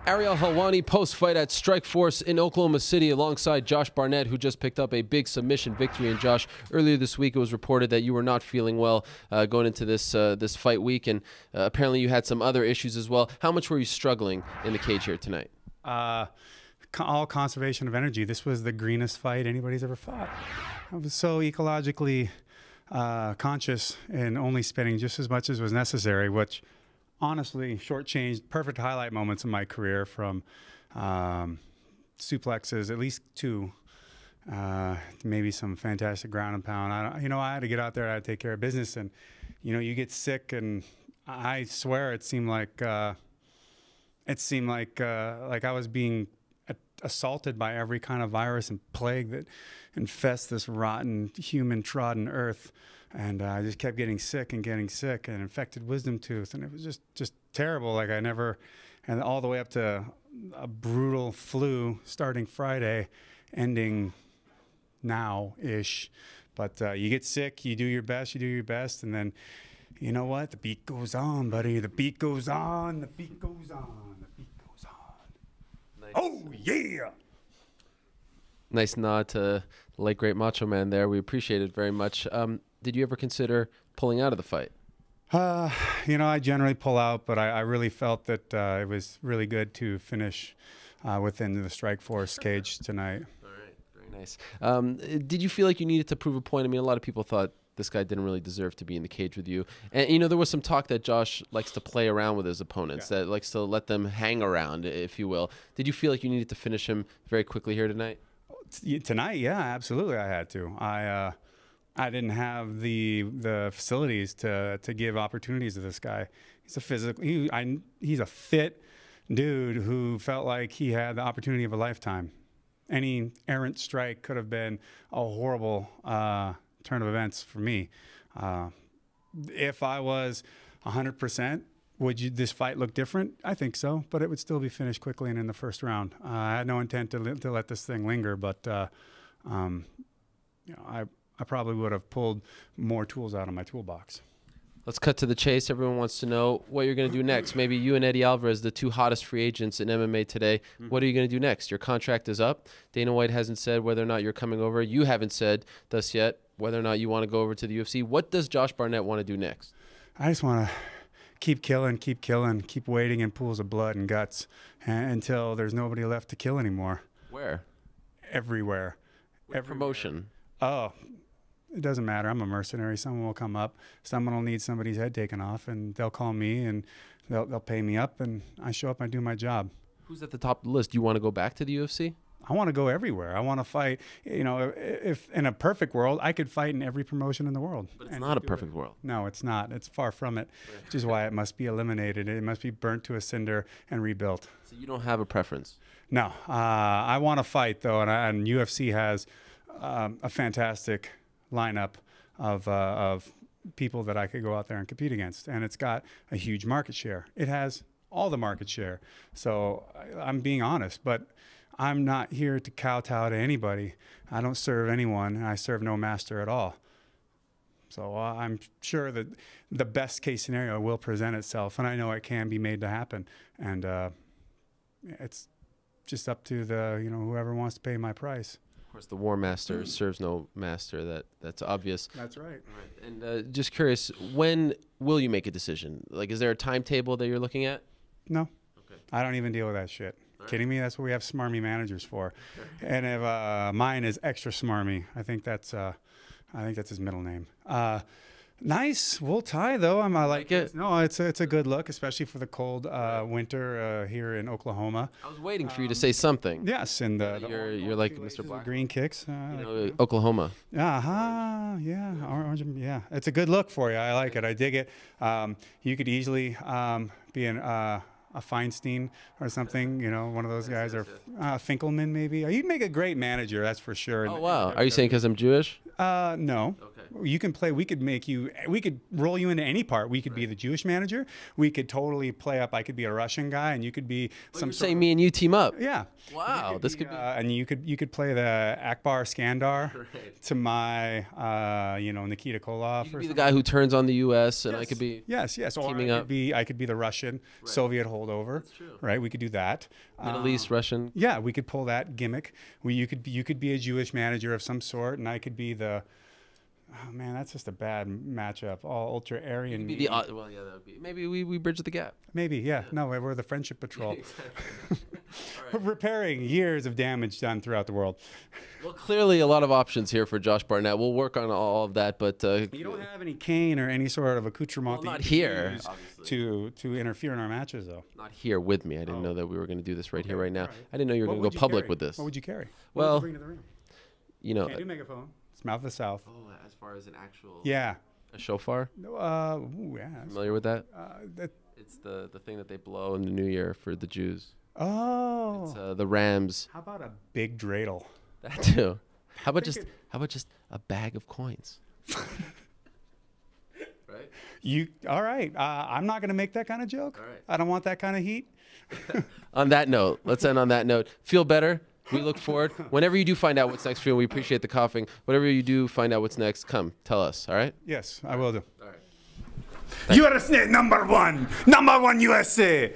Ariel Helwani post-fight at Strikeforce in Oklahoma City alongside Josh Barnett, who just picked up a big submission victory. And Josh, earlier this week it was reported that you were not feeling well going into this fight week, and apparently you had some other issues as well. How much were you struggling in the cage here tonight? All conservation of energy. This was the greenest fight anybody's ever fought. I was so ecologically conscious and only spending just as much as was necessary, which honestly shortchanged perfect highlight moments in my career, from suplexes, at least two, maybe some fantastic ground and pound. I had to get out there, I had to take care of business, and you get sick, and I swear it seemed like I was being assaulted by every kind of virus and plague that infests this rotten human trodden earth. And I just kept getting sick and infected wisdom tooth, and it was just terrible. Like and all the way up to a brutal flu starting Friday, ending now-ish. But you get sick, you do your best, and then you know what? The beat goes on, buddy. The beat goes on. The beat goes on. The beat goes on. Nice. Oh yeah! Nice nod to the late great Macho Man there. We appreciate it very much. Did you ever consider pulling out of the fight? I generally pull out, but I really felt that it was really good to finish within the Strikeforce cage tonight. All right, very nice. Did you feel like you needed to prove a point? I mean, a lot of people thought this guy didn't really deserve to be in the cage with you. And, there was some talk that Josh likes to play around with his opponents, that likes to let them hang around, if you will. Did you feel like you needed to finish him very quickly here tonight? Tonight, yeah, absolutely I had to. I didn't have the facilities to give opportunities to this guy. He's he's a fit dude who felt like he had the opportunity of a lifetime. Any errant strike could have been a horrible turn of events for me. If I was 100%, would this fight look different? I think so, but it would still be finished quickly and in the first round. I had no intent to let this thing linger, but I probably would have pulled more tools out of my toolbox. Let's cut to the chase. Everyone wants to know what you're going to do next. Maybe you and Eddie Alvarez, the two hottest free agents in MMA today. What are you going to do next? Your contract is up. Dana White hasn't said whether or not you're coming over. You haven't said thus yet whether or not you want to go over to the UFC. What does Josh Barnett want to do next? I just want to keep killing, keep wading in pools of blood and guts until there's nobody left to kill anymore. Where? Everywhere. Promotion. Oh, it doesn't matter. I'm a mercenary. Someone will come up. Someone will need somebody's head taken off, and they'll call me, and they'll pay me up, and I show up and I do my job. Who's at the top of the list? Do you want to go back to the UFC? I want to go everywhere. I want to fight. If in a perfect world, I could fight in every promotion in the world. But it's not a perfect world. No, it's not. It's far from it, which is why it must be eliminated. It must be burnt to a cinder and rebuilt. So you don't have a preference? No. I want to fight, though, and UFC has a fantastic lineup of people that I could go out there and compete against, and it's got a huge market share. It has all the market share. So I'm being honest, but I'm not here to kowtow to anybody. I don't serve anyone, and I serve no master at all. So I'm sure that the best case scenario will present itself, and I know it can be made to happen. And it's just up to whoever wants to pay my price. Of course, the war master serves no master. That's obvious. That's right. And just curious, when will you make a decision? Like, is there a timetable that you're looking at? No. Okay. I don't even deal with that shit. Kidding me? That's what we have smarmy managers for. And if mine is extra smarmy, I think that's his middle name. Nice wool tie, though. I like it. No, it's a good look, especially for the cold winter here in Oklahoma. I was waiting for you to say something. Yes, and you're like Mr. Black. Green kicks. Oklahoma. Yeah, orange. Yeah, it's a good look for you. I like it. I dig it. You could easily be a Feinstein or something, one of those guys, or Finkelman maybe. You'd make a great manager, that's for sure. Oh, wow. Are you saying because I'm Jewish? No. Okay. You can play. We could make you. We could roll you into any part. We could be the Jewish manager. We could totally play up. I could be a Russian guy, and you could be some. You're saying me and you team up. Yeah. Wow, this could be. And you could play the Akbar Skandar to my Nikita Koloff. You could be the guy who turns on the U.S. and I could be. Yes. Or teaming up. I could be the Russian Soviet holdover. That's true. Right. We could do that. Middle East Russian. Yeah, we could pull that gimmick. You could be a Jewish manager of some sort, and I could be the. Oh man, that's just a bad matchup. All ultra Aryan. Well, yeah, that would be. Maybe we bridge the gap. Maybe, yeah. No, we're the friendship patrol. Exactly. Right. Repairing years of damage done throughout the world. Well, clearly a lot of options here for Josh Barnett. We'll work on all of that, but you don't have any cane or any sort of accoutrement not here to interfere in our matches, though. Not here with me. I didn't know that we were going to do this right here, right now. Right. I didn't know you were going to go public with this. What would you carry? Well, what would you bring to the ring? You know, can't do megaphone. It's mouth of the South. Oh, as far as an actual. Yeah. A shofar? Yeah. Familiar with that? That. It's the thing that they blow in the New Year for the Jews. Oh. It's the Rams. How about a big dreidel? That too. How about just a bag of coins? Right? All right. I'm not going to make that kind of joke. All right. I don't want that kind of heat. On that note, let's end on that note. Feel better. We look forward. Whenever you do find out what's next for you, we appreciate the coughing. Whatever you do find out what's next, come tell us. All right? Yes, I will do. All right. USA number one USA.